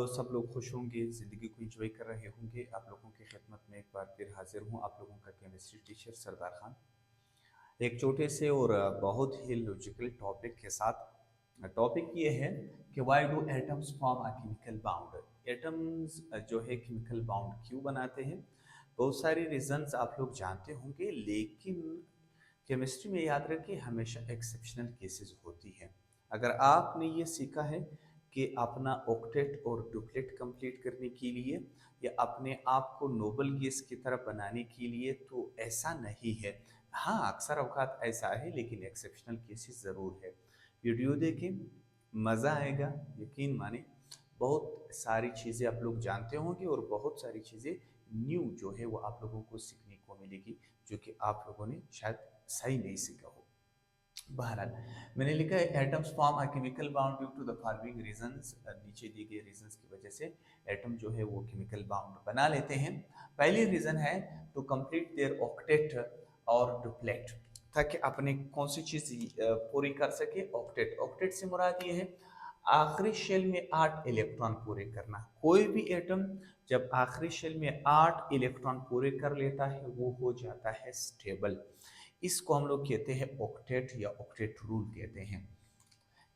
तो सब लोग खुश होंगे, ज़िंदगी को एंजॉय कर रहे होंगे। आप लोगों की खिदमत में एक बार फिर हाजिर हूँ, आप लोगों का केमिस्ट्री टीचर सरदार खान, एक छोटे से और बहुत ही लॉजिकल टॉपिक के साथ। टॉपिक ये है कि why do atoms form a chemical bound. Atoms जो है केमिकल बाउंड क्यों बनाते हैं। बहुत सारी रीजंस आप लोग जानते होंगे, लेकिन केमिस्ट्री में याद रखिए हमेशा एक्सेप्शनल केसेस होती हैं। अगर आपने ये सीखा है कि अपना ऑक्टेट और डुप्लेट कंप्लीट करने के लिए या अपने आप को नोबल गैस की तरह बनाने के लिए, तो ऐसा नहीं है। हाँ, अक्सर अवकात ऐसा है, लेकिन एक्सेप्शनल केसेस ज़रूर है। वीडियो देखें, मज़ा आएगा, यकीन माने। बहुत सारी चीज़ें आप लोग जानते होंगे और बहुत सारी चीज़ें न्यू जो है वो आप लोगों को सीखने को मिलेगी, जो कि आप लोगों ने शायद सही नहीं सीखा हो। बहरहाल, मैंने लिखा है atoms form a chemical bound due to the following reasons. नीचे दिए गए रीजंस की वजह से एटम जो है वो केमिकल बाउंड बना लेते हैं। पहली रीजन है टू कंप्लीट देयर ऑक्टेट और डुप्लेट, ताकि अपने कौन सी चीज पूरी कर सके। ऑक्टेट, ऑक्टेट से मुराद ये है आखिरी शेल में 8 इलेक्ट्रॉन पूरे करना। कोई भी एटम जब आखिरी शेल में 8 इलेक्ट्रॉन पूरे कर लेता है वो हो जाता है स्टेबल। इसको हम लोग कहते हैं ऑक्टेट या ऑक्टेट रूल कहते हैं,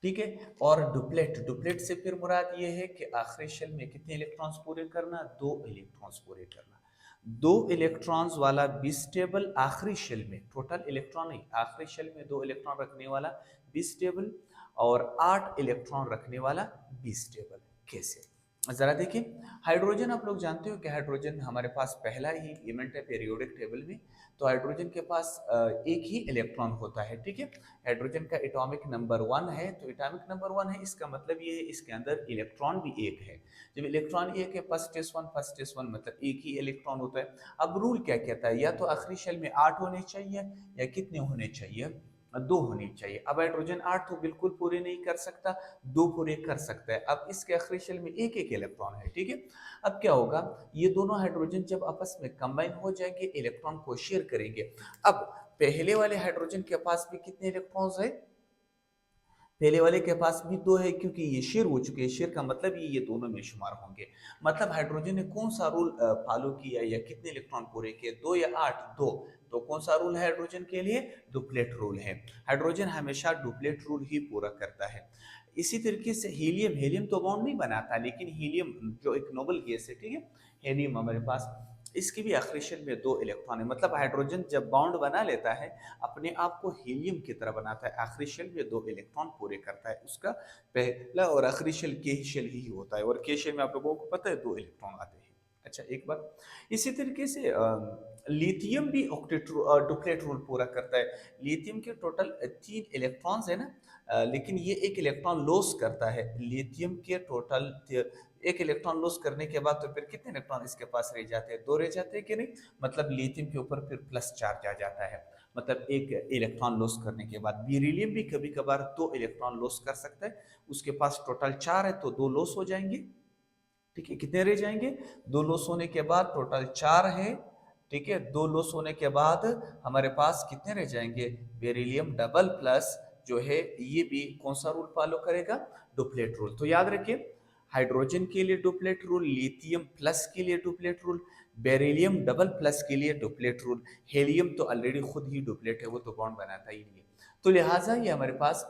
ठीक है। और डुप्लेट, डुप्लेट से फिर मुराद ये है कि आखिरी शेल में कितने इलेक्ट्रॉन्स पूरे करना, 2 इलेक्ट्रॉन्स पूरे करना। 2 इलेक्ट्रॉन्स वाला बिस्टेबल आखिरी शेल में, टोटल इलेक्ट्रॉन नहीं, आखिरी शेल में 2 इलेक्ट्रॉन रखने वाला बिस्टेबल और 8 इलेक्ट्रॉन रखने वाला बिस्टेबल। कैसे, जरा देखिए। हाइड्रोजन, आप लोग जानते हो कि हाइड्रोजन हमारे पास पहला ही एलिमेंट है पीरियोडिक टेबल में। तो हाइड्रोजन के पास एक ही इलेक्ट्रॉन होता है, ठीक है। हाइड्रोजन का एटॉमिक नंबर 1 है, तो एटॉमिक नंबर 1 है, इसका मतलब ये है इसके अंदर इलेक्ट्रॉन भी एक है। जब इलेक्ट्रॉन एक है, first S one, first S one मतलब एक ही इलेक्ट्रॉन होता है। अब रूल क्या कहता है, या तो आखिरी शेल में 8 होने चाहिए या कितने होने चाहिए, 2 होनी चाहिए। अब हाइड्रोजन 8 तो बिल्कुल पूरे नहीं कर सकता, 2 पूरे कर सकता है। अब इसके आखिरी शेल में एक एक इलेक्ट्रॉन है, ठीक है। अब क्या होगा, ये दोनों हाइड्रोजन जब आपस में कंबाइन हो जाएंगे, इलेक्ट्रॉन को शेयर करेंगे। अब पहले वाले हाइड्रोजन के पास भी कितने इलेक्ट्रॉन्स है, पहले वाले के पास भी 2 है, क्योंकि ये शेयर हो चुके हैं। शेयर का मतलब ये दोनों में शुमार होंगे। मतलब हाइड्रोजन ने कौन सा रूल फॉलो किया या कितने इलेक्ट्रॉन पूरे किए, 2 या 8, 2। तो कौन सा रूल है हाइड्रोजन के लिए, डुप्लेट रूल है। हाइड्रोजन हमेशा डुप्लेट रूल ही पूरा करता है। इसी तरीके से हीलियम, हीलियम तो बॉन्ड नहीं बनाता, लेकिन हीलियम जो एक नोबल गैस है, ठीक है। हीलियम हमारे पास, इसकी भी आखिरी शेल में 2 इलेक्ट्रॉन है। मतलब हाइड्रोजन जब बॉन्ड बना लेता है, अपने आप को हीलियम की तरह बनाता है, आखिरी शेल में 2 इलेक्ट्रॉन पूरे करता है। उसका पहला और आखिरी शेल के शेल ही होता है, और के शेल में आप लोगों को पता है 2 इलेक्ट्रॉन आते हैं। अच्छा, एक बार इसी तरीके से लिथियम भी ऑक्टेट डुप्लेट रूल पूरा करता है। लिथियम के टोटल 3 इलेक्ट्रॉन्स है ना, लेकिन ये एक इलेक्ट्रॉन लॉस करता है। लिथियम के टोटल एक इलेक्ट्रॉन लॉस करने के बाद तो फिर कितने इलेक्ट्रॉन इसके पास रह जाते हैं, 2 रह जाते हैं कि नहीं। मतलब लिथियम के ऊपर फिर प्लस चार्ज आ जाता है, मतलब एक इलेक्ट्रॉन लॉस करने के बाद। बेरिलियम भी कभी कभार 2 इलेक्ट्रॉन लॉस कर सकता है, उसके पास टोटल 4 है तो 2 लॉस हो जाएंगे, ठीक है। कितने रह जाएंगे, 2 लॉस होने के बाद टोटल 4 है, ठीक है। 2 लॉस होने के बाद हमारे पास कितने रह जाएंगे, बेरिलियम डबल प्लस जो है ये भी कौन सा रूल फॉलो करेगा, डुप्लेट रूल। तो याद रखिए, हाइड्रोजन के लिए डुप्लेट रूल, लिथियम प्लस के लिए duplet rule, beryllium double plus के लिए डुप्लेट रूल। हेलियम तो ऑलरेडी खुद ही डुप्लेट है, वो तो बॉन्ड बनाता ही नहीं है, तो लिहाजा ये हमारे पास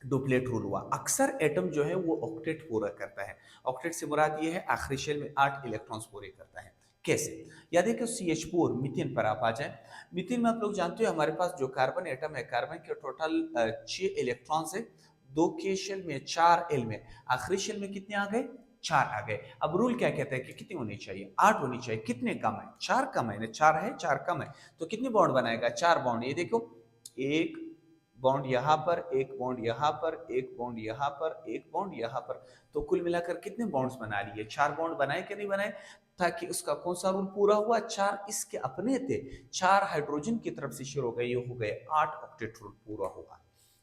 डुप्लेट रूल हुआ। अक्सर एटम जो है वो ऑक्टेट पूरा करता है। ऑक्टेट से मुराद ये है आखिरी शेल में 8 इलेक्ट्रॉन्स पूरे करता है। कैसे, या देखिए CH4 मीथेन पर आप आ जाए। मीथेन में आप लोग जानते हो हमारे पास जो कार्बन एटम है, कार्बन के टोटल 6 इलेक्ट्रॉन्स है। 2 के शेल में, 4 एल में, आखिरी शेल में कितने आ गए, 4 आ गए। अब रूल क्या कहता है कि कितनी होनी चाहिए, 8 होनी चाहिए। कितने कम है, 4 कम है ना, 4 है, 4 कम है, तो कितने बॉन्ड बनाएगा, 4 बॉन्ड। ये देखो, एक बॉन्ड यहाँ पर, एक बॉन्ड यहाँ पर, एक बॉन्ड यहाँ पर, एक बॉन्ड यहाँ पर, तो कुल मिलाकर कितने बॉन्ड्स बना लिए, 4 बॉन्ड बनाए कि नहीं बनाए। ताकि उसका कौन सा रूल पूरा हुआ, 4 इसके अपने थे, 4 हाइड्रोजन की तरफ से शुरू हो गए, ये हो गए 8 ऑक्टेट रूल पूरा हुआ।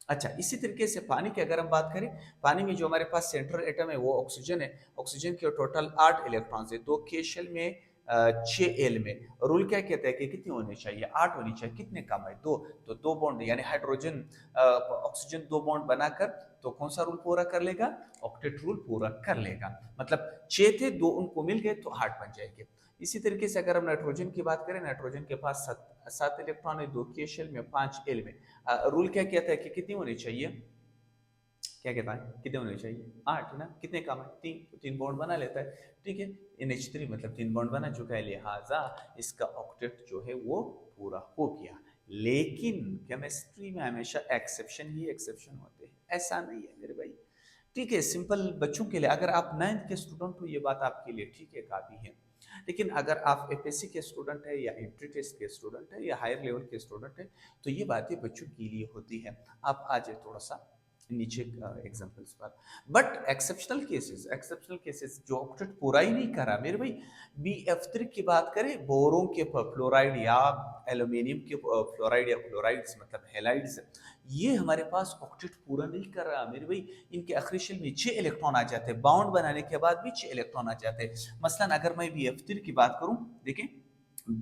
अच्छा, इसी तरीके से पानी की अगर हम बात करें, पानी में जो हमारे पास सेंट्रल एटम है वो ऑक्सीजन है। ऑक्सीजन के टोटल 8 इलेक्ट्रॉन्स है, 2 के शेल में 6 एल में रूल क्या कहता है कि कितनी होनी चाहिए, 8 होनी चाहिए। कितने कम है, 2। तो 2 बॉन्ड यानी हाइड्रोजन ऑक्सीजन 2 बॉन्ड बनाकर तो कौन सा रूल पूरा कर लेगा, ऑक्टेट रूल पूरा कर लेगा। मतलब 6 थे, 2 उनको मिल गए तो 8 बन जाएंगे। इसी तरीके से अगर हम नाइट्रोजन की बात करें, नाइट्रोजन के पास 7 इलेक्ट्रॉन है, 2 की शेल में 5 एल में। रूल क्या कहता है कि कितनी होनी चाहिए, क्या कहता है कितने होने चाहिए, 8 ना। कितने कम है, 3, तो 3 बॉन्ड बना लेता है। ठीक है, NH3 मतलब 3 बॉन्ड बना चुका है, लिहाजा इसका ऑक्टेट जो है वो पूरा हो गया। लेकिन केमिस्ट्री में हमेशा एक्सेप्शन ही एक्सेप्शन होते हैं, ऐसा नहीं है मेरे भाई। ठीक है, सिंपल बच्चों के लिए, अगर आप 9th के स्टूडेंट हो ये बात आपके लिए ठीक है, काफ़ी है। लेकिन अगर आप FSC के स्टूडेंट है या एंट्री टेस्ट के स्टूडेंट है या हायर लेवल के स्टूडेंट है तो ये बातें बच्चों के लिए होती है। आप आ जाए थोड़ा सा नीचे एग्जांपल्स पर। बट एक्सेप्शनल केसेस जो ऑक्टेट पूरा ही नहीं करा मेरे भाई, BF3 की बात करें, बोरोन के फ्लोराइड या एल्यूमिनियम के फ्लोराइड या क्लोराइड्स मतलब हेलाइड्स, ये हमारे पास ऑक्टेट पूरा नहीं कर रहा मेरे भाई। इनके आखिरी शेल में 6 इलेक्ट्रॉन आ जाते हैं, बाउंड बनाने के बाद भी 6 इलेक्ट्रॉन आ जाते हैं। मसलन अगर मैं BF3 की बात करूं, देखें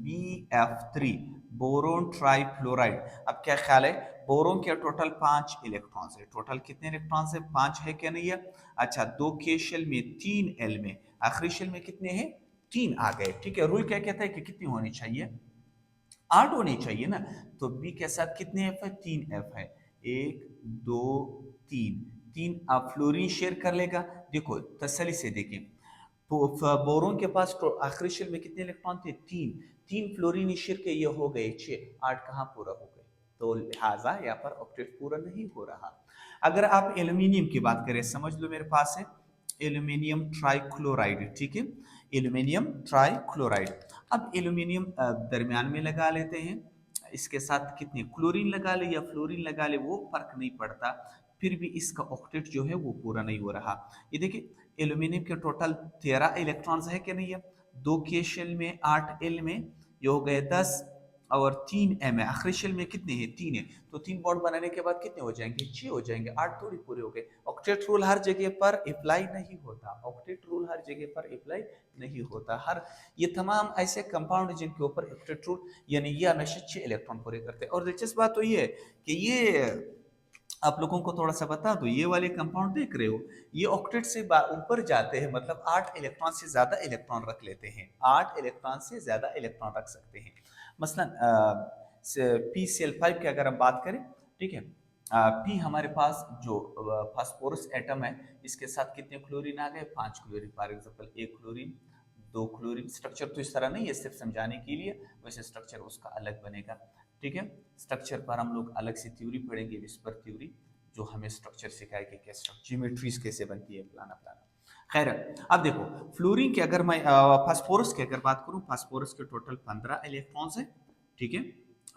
BF3 बोरोन ट्राइफ्लोराइड। अब क्या ख्याल है, बोरोन के टोटल 5 इलेक्ट्रॉन्स है, टोटल कितने इलेक्ट्रॉन्स है, 5 है क्या नहीं है। अच्छा, 2 के शेल में 3 एल में, आखिरी शेल में कितने हैं, 3 आ गए। ठीक है, रूल क्या कहता है कि कितनी होनी चाहिए, 8 होनी चाहिए ना। तो बी के साथ कितने एफ है, 3 एफ है, 1 2 3, 3 आप फ्लोरीन शेयर कर लेगा। देखो तसल्ली से देखें, बोरोन के पास तो आखिरी शेल में कितने इलेक्ट्रॉन थे, 3, 3 फ्लोरीन शेयर के ये हो गए 6, 8 कहाँ पूरा हो गए, तो लिहाजा यहाँ पर ऑक्टेट पूरा नहीं हो रहा। अगर आप एल्यूमिनियम की बात करें, समझ लो मेरे पास है एल्यूमिनियम ट्राइक्लोराइड। ठीक है, एल्यूमिनियम ट्राइक्लोराइड। अब एल्यूमिनियम दरमियान में लगा लेते हैं, इसके साथ कितने क्लोरीन लगा ले या फ्लोरीन लगा ले वो फर्क नहीं पड़ता, फिर भी इसका ऑक्टेट जो है वो पूरा नहीं हो रहा। ये देखिए, एल्यूमिनियम के टोटल 13 इलेक्ट्रॉन्स है कि नहीं है, 2 के शेल में 8 एल में, ये हो गए 10 और 3 एम है, आखिरी शेल में कितने हैं, 3 है। तो 3 बॉन्ड बनाने के बाद कितने हो जाएंगे, 6 हो जाएंगे, 8 थोड़ी पूरे हो गए। ऑक्टेट रूल हर जगह पर अप्लाई नहीं होता, ऑक्टेट रूल हर जगह पर अप्लाई नहीं होता। हर ये तमाम ऐसे कंपाउंड जिनके ऊपर ऑक्टेट रूल यानी ये हमेशा 6 इलेक्ट्रॉन पूरे करते हैं। और दिलचस्प बात तो ये है कि ये आप लोगों को थोड़ा सा बता दो, ये वाले कंपाउंड देख रहे हो, ये ऑक्टेट से ऊपर जाते हैं, मतलब 8 इलेक्ट्रॉन से ज्यादा इलेक्ट्रॉन रख लेते हैं, 8 इलेक्ट्रॉन से ज्यादा इलेक्ट्रॉन रख सकते हैं। मसलन PCl5 की अगर हम बात करें, ठीक है, पी हमारे पास जो फास्फोरस एटम है, इसके साथ कितने क्लोरीन आ गए, 5 chlorine. For example 1 chlorine, 2 chlorine. Structure तो इस तरह नहीं है, सिर्फ समझाने के लिए, वैसे स्ट्रक्चर उसका अलग बनेगा। ठीक है, स्ट्रक्चर पर हम लोग अलग से थ्योरी पढ़ेंगे, विस्पर थ्योरी, जो हमें स्ट्रक्चर सिखाएगी कैसे ज्योमेट्रीज कैसे बनती है, फलाना फलाना। खैर, अब देखो फ्लोरीन के अगर मैं फास्फोरस की अगर बात करूं, फास्फोरस के टोटल 15 इलेक्ट्रॉन्स है। ठीक है,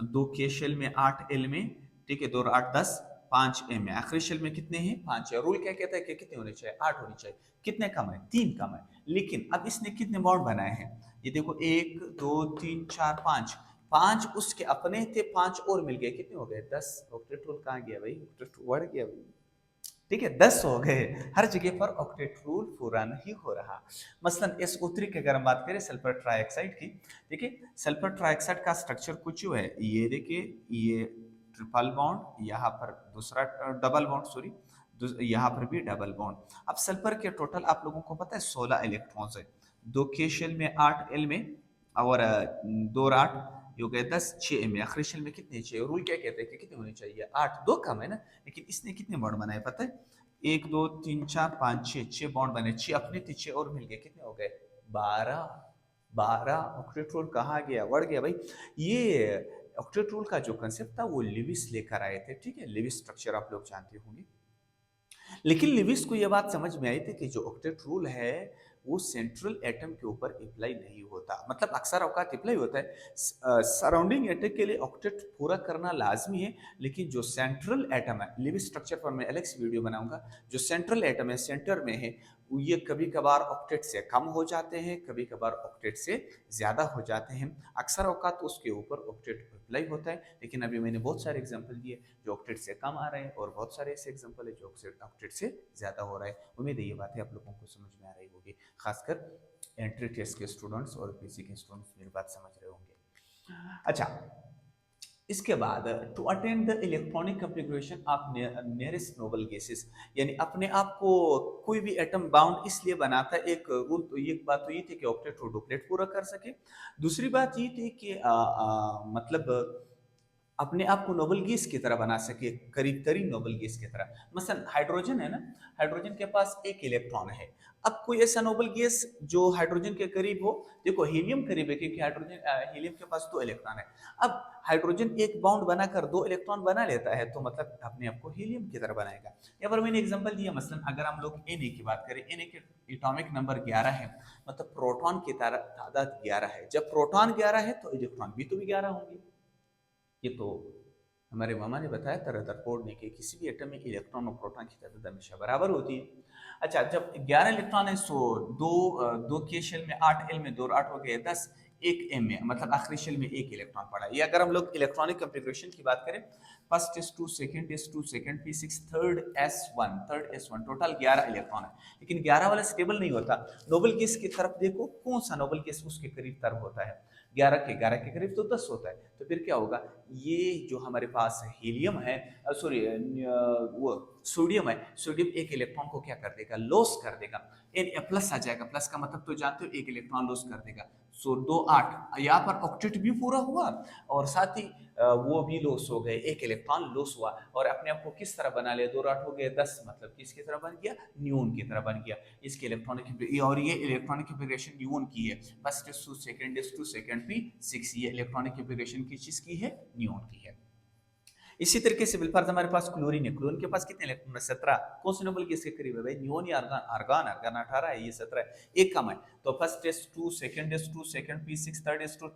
2 के शेल में 8 एल में, ठीक है, 2 और 8 10, 5 एम में, आखिरी शेल में कितने हैं, 5 है। रूल क्या कहता है कि कितने होने चाहिए, 8 होनी चाहिए। कितने कम है, 3 कम है। लेकिन अब इसने कितने बॉन्ड बनाए हैं, ये देखो 1 2 3 4 5, 5 उसके अपने थे, 5 और मिल गए, कितने हो गए, 10। ऑक्टेट रूल कहाँ गया भाई, ऑक्टेट बढ़ गया भाई। ठीक है, 10 हो गए, हर जगह पर ऑक्टेट रूल पूरा नहीं हो रहा। मसलन SO3 की अगर हम बात करें, सल्फर ट्राइऑक्साइड की, देखिए सल्फर ट्राइऑक्साइड का स्ट्रक्चर कुछ है, ये देखिए, ये ट्रिपल बॉन्ड, यहाँ पर दूसरा डबल बॉन्ड, सॉरी, यहाँ पर भी डबल बॉन्ड। अब सल्फर के टोटल आप लोगों को पता है 16 इलेक्ट्रॉन्स है, 2 के शेल में 8 एल में, और 2 और 8 ये हो गए 10, 6 एम में, आखिरी शेल में कितने चाहिए, रूल क्या कहते हैं कि कितने होने चाहिए, 8। 2 कम है ना, लेकिन इसने कितने बॉन्ड बनाए पता है, 1 2 3 4 5 6, 6 बॉन्ड बने, 6 अपने थे, 6 और मिल गए, कितने हो गए, 12। 12 ऑक्टेट रूल कहाँ गया, बढ़ गया भाई। ये ऑक्टेट रूल का जो कंसेप्ट था वो लिविस लेकर आए थे। ठीक है, लिविस स्ट्रक्चर आप लोग जानते होंगे। लेकिन लिविस को यह बात समझ में आई थी कि जो ऑक्टेट रूल है वो सेंट्रल एटम के ऊपर अप्लाई नहीं होता, मतलब अक्सर औकात अप्लाई होता है सराउंडिंग एटम के लिए, ऑक्टेट पूरा करना लाजमी है। लेकिन जो सेंट्रल एटम है, लिविस स्ट्रक्चर पर मैं अलग से वीडियो बनाऊंगा, जो सेंट्रल एटम है, सेंटर में है, ये कभी कभार ऑक्टेट से कम हो जाते हैं, कभी कभार ऑक्टेट से ज़्यादा हो जाते हैं। अक्सर औकात उसके ऊपर ऑक्टेट अप्लाई होता है, लेकिन अभी मैंने बहुत सारे एग्जांपल दिए जो ऑक्टेट से कम आ रहे हैं, और बहुत सारे ऐसे एग्जांपल है जो ऑक्टेट से ज़्यादा हो रहा है। उम्मीद है ये बातें आप लोगों को समझ में आ रही होगी, खासकर एंट्री टेस्ट के स्टूडेंट्स और पीसी के स्टूडेंट्स मेरी बात समझ रहे होंगे। अच्छा, इसके बाद to attend the electronic configuration of nearest noble gases, यानी अपने आप को कोई भी एटम बाउंड इसलिए बनाता है, एक रूल तो एक बात तो ये थी कि ऑक्टेट और डुप्लेट पूरा कर सके। दूसरी बात ये थी कि मतलब अपने आप को नोबल गैस की तरह बना सके, करीब करीब नोबल गैस की तरह। मसलन हाइड्रोजन है ना, हाइड्रोजन के पास एक इलेक्ट्रॉन है। अब कोई ऐसा नोबल गैस जो हाइड्रोजन के करीब हो, देखो हीलियम करीब है क्योंकि हाइड्रोजन हीलियम के पास 2 इलेक्ट्रॉन है। अब हाइड्रोजन एक बाउंड बनाकर 2 इलेक्ट्रॉन बना लेता है, तो मतलब अपने आप को हीलियम की तरह बनाएगा। यहाँ पर मैंने एग्जांपल दिया, मसलन अगर हम लोग Na की बात करें, Na के एटॉमिक नंबर 11 है, मतलब प्रोटॉन की तादाद 11 है। जब प्रोटॉन 11 है तो इलेक्ट्रॉन भी तो 11 होंगे। ये तो हमारे मामा ने बताया था रदरफोर्ड ने कि किसी भी एटम में इलेक्ट्रॉन और प्रोटॉन की तादाद हमेशा बराबर होती है। अच्छा, जब 11 इलेक्ट्रॉन है सो दो के शेल में 8 एल में 2 और 8 हो गए 10, एक एम में, मतलब आखिरी शेल में एक इलेक्ट्रॉन पड़ा। ये अगर हम लोग इलेक्ट्रॉनिक कॉन्फ़िगरेशन की बात करें, first S2, second P6, third S1, total 11 electron है। लेकिन 11 वाला स्टेबल नहीं होता। नोबल गैस की तरफ देखो, कौन सा नोबल गैस उसके करीब तरफ होता है, 11 के करीब तो 10 होता है। तो फिर क्या होगा, ये जो हमारे पास हीलियम है, सॉरी वो सोडियम है, सोडियम एक इलेक्ट्रॉन को क्या कर देगा, लॉस कर देगा। प्लस आ जाएगा, प्लस का मतलब तो जानते हो, एक इलेक्ट्रॉन लॉस कर देगा। सो 2 8, यहाँ पर ऑक्टेट भी पूरा हुआ और साथ ही वो भी लॉस हो गए, एक इलेक्ट्रॉन लॉस हुआ और अपने आप को किस तरह बना लिया, 2 8 हो गए 10, मतलब किसकी तरह बन गया, न्यून की तरह बन गया। इसके इलेक्ट्रॉनिक, और ये इलेक्ट्रॉनिक कॉन्फ़िगरेशन न्यून की है। फर्स्ट S2, सेकंड P6, ये इलेक्ट्रॉनिक कॉन्फ़िगरेशन की चीज की है, न्यून की है। इसी तरीके से बिलफर्ज हमारे पास क्लोरीन है, क्लोरीन के पास कितने इलेक्ट्रॉन है, 17। कौन से नोबल गैस के करीब है भाई, नियोन या आर्गन, आर्गन 18 है, ये 17 है, एक कम है। तो first S2, second P6,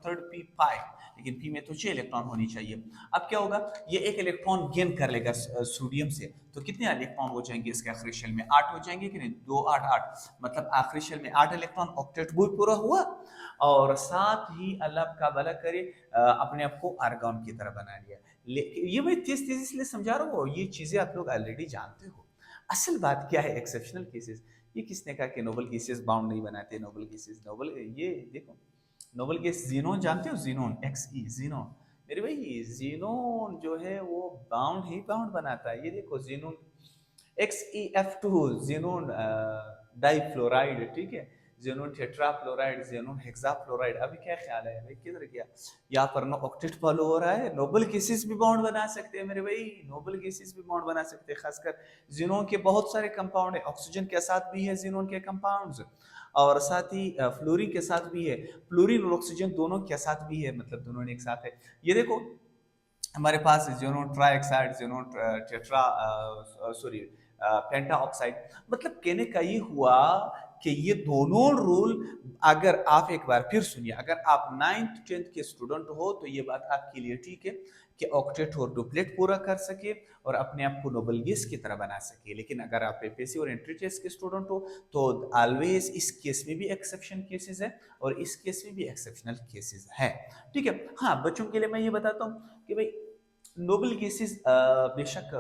third P5, लेकिन P में तो 6 इलेक्ट्रॉन होनी चाहिए। अब क्या होगा, ये एक इलेक्ट्रॉन गेन कर लेगा सोडियम से, तो कितने इलेक्ट्रॉन हो जाएंगे इसके आखिरी शेल में, 8 हो जाएंगे कि नहीं, 2 8 8, मतलब आखिरी शेल में 8 इलेक्ट्रॉन, ऑक्टेट भी पूरा हुआ और साथ ही अल्लाह का भला करे अपने आप को आर्गन की तरह बना लिया। ये मैं तेज तेजी इसलिए समझा रहा हूँ, ये चीजें आप लोग ऑलरेडी जानते हो। असल बात क्या है, एक्सेप्शनल केसेस। ये किसने कहा कि नोबल केसेस बाउंड नहीं बनाते, नोबल केसेस, नोबल, ये देखो नोबल केस, जीनोन जानते हो, जीनोन XE, जीनोन मेरे भाई, जीनोन जो है वो बाउंड ही बाउंड बनाता है। ये देखो जीनोन XeF2, जीनोन डाइफ्लोराइड, ठीक है, जेनोन टेट्राफ्लोराइड, जेनोन हेक्साफ्लोराइड। अभी क्या ख्याल है भाई, किधर गया, यहाँ पर नो ऑक्टेट फॉलो हो रहा है, नोबल गैसेस भी बॉन्ड बना सकते हैं मेरे भाई, नोबल गैसेस भी बॉन्ड बना सकते हैं। खासकर जेनोन के बहुत सारे कंपाउंड है, ऑक्सीजन के साथ भी है जेनोन के कंपाउंड्स, और साथ ही फ्लोरीन के साथ भी है, फ्लोरीन और ऑक्सीजन दोनों के साथ भी है, मतलब दोनों एक साथ है। ये देखो हमारे पास xenon trioxide, xenon tetra, sorry penta oxide. मतलब कहने का ये हुआ कि ये दोनों रूल, अगर आप एक बार फिर सुनिए, अगर आप 9th 10th के स्टूडेंट हो तो ये बात आपके लिए ठीक है कि ऑक्टेट और डुप्लेट पूरा कर सके और अपने आप को नोबल गैस की तरह बना सके। लेकिन अगर आप एफएससी और एंट्री टेस्ट के स्टूडेंट हो तो ऑलवेज इस केस में भी एक्सेप्शन केसेस है और इस केस में भी एक्सेप्शनल केसेस है, ठीक है। हाँ, बच्चों के लिए मैं ये बताता हूँ कि भाई नोबल गैसेस बेशक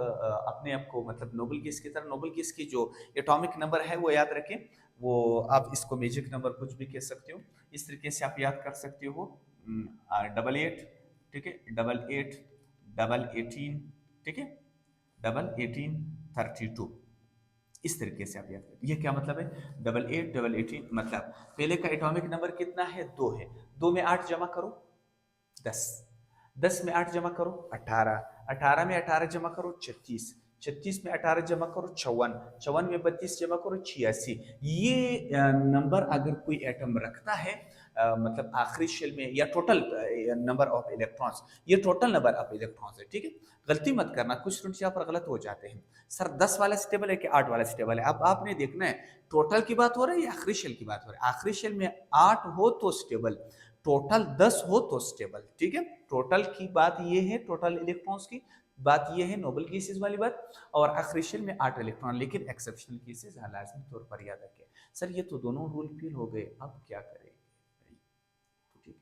अपने आप को, मतलब नोबल गैस की तरह, नोबल गैस की जो एटॉमिक नंबर है वो याद रखें, वो आप इसको मैजिक नंबर कुछ भी कह सकते हो। इस तरीके से आप याद कर सकते हो, 88, ठीक है, 88, 18, ठीक है, 18, 32, इस तरीके से आप याद करें। ये क्या मतलब है, 88, 18, मतलब पहले का एटॉमिक नंबर कितना है, 2 है, 2 में 8 जमा करो 10, 10 में 8 जमा करो 18, 18 में 18 जमा करो 36, 36 में 18 जमा करो 54, 54 में 32 जमा करो 86। ये नंबर अगर कोई एटम रखता है, मतलब आखिरी शेल में, या टोटल नंबर ऑफ इलेक्ट्रॉन्स, ये टोटल नंबर ऑफ इलेक्ट्रॉन्स है, ठीक है। गलती मत करना, कुछ स्टूडेंट्स यहाँ पर गलत हो जाते हैं, सर 10 वाला स्टेबल है कि 8 वाला स्टेबल है। अब आपने देखना है टोटल की बात हो रही है या आखिरी शेल की बात हो रही है। आखिरी शेल में 8 हो तो स्टेबल, टोटल 10 हो तो स्टेबल, ठीक है। टोटल की बात ये है, टोटल इलेक्ट्रॉन्स की बात ये है, नोबल केसेस वाली बात, और आखिरी शेल में 8 इलेक्ट्रॉन, लेकिन एक्सेप्शनल केसेस लाजमी तौर पर याद रखें। सर ये तो दोनों रूल फेल हो गए, अब क्या करेंगे, ठीक है।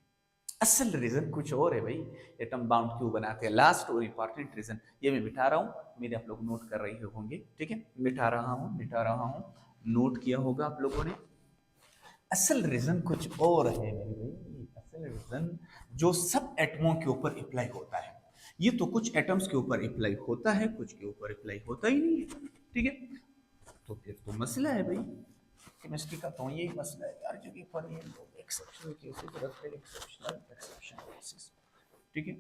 असल रीजन कुछ और है भाई, एटम बाउंड क्यों बनाते हैं, लास्ट और इंपॉर्टेंट रीजन ये मैं मिटा रहा हूँ, मेरे आप लोग नोट कर रहे होंगे, ठीक है, मिटा रहा हूँ, नोट किया होगा आप लोगों ने। असल रीजन कुछ और है मेरे भाई। असल रीजन जो सब एटमों के ऊपर अप्लाई होता है, ये तो कुछ एटम्स के ऊपर अप्लाई होता है, कुछ के ऊपर अप्लाई होता ही नहीं है। ठीक है, तो फिर तो मसला है भाई। केमिस्ट्री का तो यही मसला है, हर जगह पर ये लोग एक्सेप्शनल केसेस रखते हैं, एक्सेप्शनल एक्सेप्शनल केसेस। ठीक है,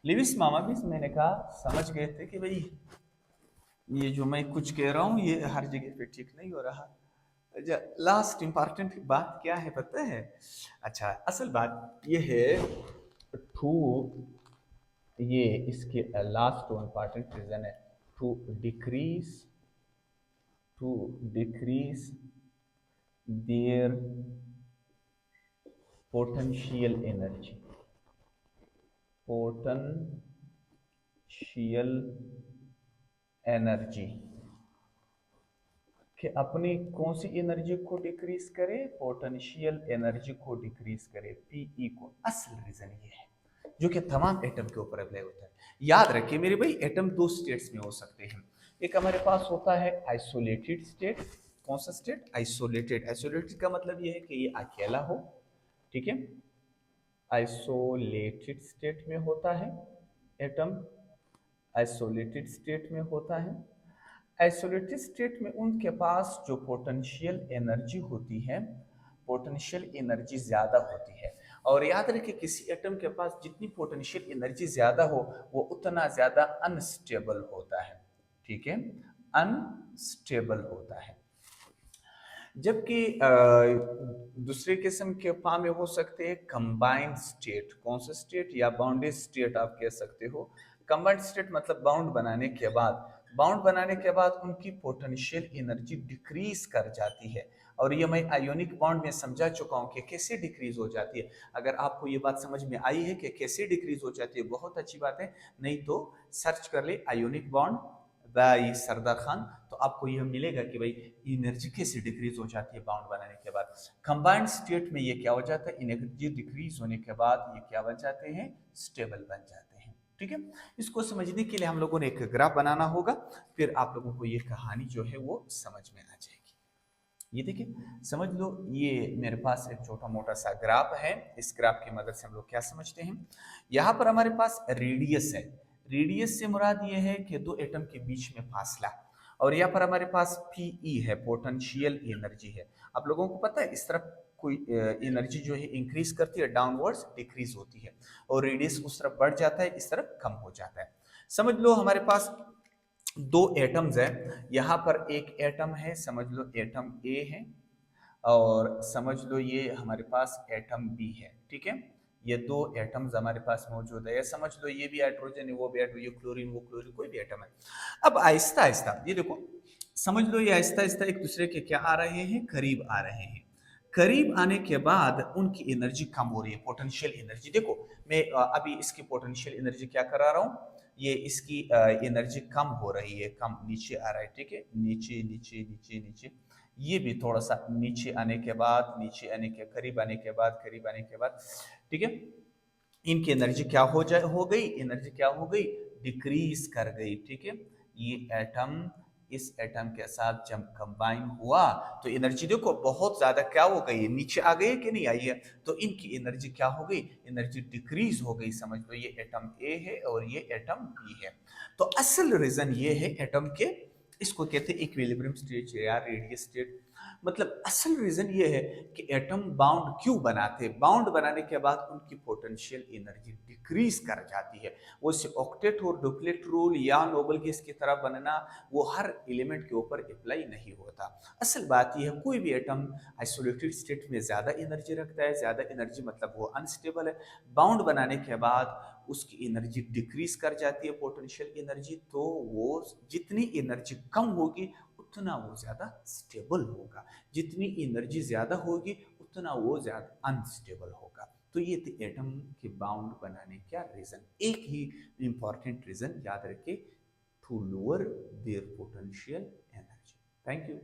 लिविस मामा भी मैंने कहा समझ गए थे कि भाई ये जो मैं कुछ कह रहा हूँ ये हर जगह पे ठीक नहीं हो रहा। लास्ट इंपॉर्टेंट बात क्या है पता है? अच्छा, असल बात ये है, टू ये इसके लास्ट इंपॉर्टेंट रीजन है, to decrease to decrease their potential energy. Potential energy कि अपनी कौन सी एनर्जी को डिक्रीज करे? पोटेंशियल एनर्जी को डिक्रीज करे, पीई को। असल रीजन ये है जो कि तमाम एटम के ऊपर अप्लाई होता है। याद रखिए मेरे भाई, एटम दो स्टेट्स में हो सकते हैं। एक हमारे पास होता है आइसोलेटेड स्टेट। कौन सा स्टेट? आइसोलेटेड। आइसोलेटेड का मतलब ये है कि ये अकेला हो। ठीक है, आइसोलेटेड स्टेट में होता है एटम, आइसोलेटेड स्टेट में होता है। आइसोलेटेड स्टेट में उनके पास जो पोटेंशियल एनर्जी होती है, पोटेंशियल एनर्जी ज़्यादा होती है। और याद रखिए किसी एटम के पास जितनी पोटेंशियल एनर्जी ज़्यादा हो वो उतना ज़्यादा अनस्टेबल होता है। ठीक है, अनस्टेबल होता है। जबकि दूसरे किस्म के फॉर्म में हो सकते हैं कंबाइंड स्टेट। कौन सा स्टेट? या बाउंडेड स्टेट आप कह सकते हो। कंबाइंड स्टेट मतलब बाउंड बनाने के बाद, बाउंड बनाने के बाद उनकी पोटेंशियल एनर्जी डिक्रीज कर जाती है। और ये मैं आयोनिक बॉन्ड में समझा चुका हूँ कि कैसे डिक्रीज हो जाती है। अगर आपको ये बात समझ में आई है कि कैसे डिक्रीज हो जाती है, बहुत अच्छी बात है, नहीं तो सर्च कर ले ionic bond by Sardar Khan, तो आपको यह मिलेगा कि भाई एनर्जी कैसे डिक्रीज हो जाती है बाउंड बनाने के बाद। कंबाइंड स्टेट में ये क्या हो जाता है? एनर्जी डिक्रीज होने के बाद ये क्या बन जाते हैं? स्टेबल बन जाते हैं। ठीक है, इसको समझने के लिए हम लोगों ने एक ग्राफ बनाना होगा, फिर आप लोगों को ये कहानी जो है वो समझ में आ जाएगी। ये देखिए, समझ लो ये मेरे पास एक छोटा मोटा सा ग्राफ है। इस ग्राफ की मदद से हम लोग क्या समझते हैं, यहाँ पर हमारे पास रेडियस है। रेडियस से मुराद ये है कि दो एटम के बीच में फासला। और यहाँ पर हमारे पास पीई है, पोटेंशियल एनर्जी है। आप लोगों को पता है इस तरफ कोई एनर्जी जो है इंक्रीज करती है, डाउनवर्ड्स डिक्रीज होती है, और रेडियस उस तरफ बढ़ जाता है, इस तरफ कम हो जाता है। समझ लो हमारे पास दो एटम्स है। यहाँ पर एक एटम है, समझ लो एटम ए है, और समझ लो ये हमारे पास एटम बी है। ठीक है, ये दो एटम्स हमारे पास मौजूद है। समझ लो ये भी हाइड्रोजन है, वो भी हाइड्रोजन, ये क्लोरीन वो क्लोरीन, कोई भी एटम है। अब आहिस्ता आहिस्ता ये देखो, समझ लो ये आहिस्ता आहिस्ता एक दूसरे के क्या आ रहे हैं? करीब आ रहे हैं। करीब आने के बाद उनकी एनर्जी कम हो रही है, पोटेंशियल एनर्जी। देखो मैं अभी इसकी पोटेंशियल एनर्जी क्या करा रहा हूँ, ये इसकी एनर्जी कम हो रही है, कम नीचे आ रहा है। ठीक है, नीचे नीचे नीचे नीचे, ये भी थोड़ा सा नीचे आने के बाद, नीचे आने के करीब आने के बाद, करीब आने के बाद, ठीक है, इनकी एनर्जी क्या हो गई? एनर्जी क्या हो गई? डिक्रीज कर गई। ठीक है, ये एटम इस एटम के साथ जब कंबाइन हुआ तो एनर्जी देखो बहुत ज्यादा क्या हो गई, नीचे आ गई कि नहीं आई है? तो इनकी एनर्जी क्या हो गई? एनर्जी डिक्रीज हो गई। समझ लो ये एटम ए है और ये एटम बी है। तो असल रीजन ये है एटम के, इसको कहते हैं इक्विलिब्रियम स्टेट या रेडियस स्टेट। मतलब असल रीजन ये है कि एटम बाउंड क्यों बनाते हैं? बाउंड बनाने के बाद उनकी पोटेंशियल एनर्जी डिक्रीज कर जाती है। वो ऑक्टेट और डुप्लेट रूल या नोबल गैस की तरह बनना वो हर एलिमेंट के ऊपर अप्लाई नहीं होता। असल बात यह है कोई भी एटम आइसोलेटेड स्टेट में ज्यादा एनर्जी रखता है। ज्यादा एनर्जी मतलब वो अनस्टेबल है। बाउंड बनाने के बाद उसकी एनर्जी डिक्रीज कर जाती है, पोटेंशियल एनर्जी। तो वो जितनी एनर्जी कम होगी उतना वो ज्यादा स्टेबल होगा, जितनी एनर्जी ज्यादा होगी उतना वो ज्यादा अनस्टेबल होगा। तो ये थे एटम के बाउंड बनाने का रीजन। एक ही इंपॉर्टेंट रीजन याद रखे, to lower their potential energy. Thank you.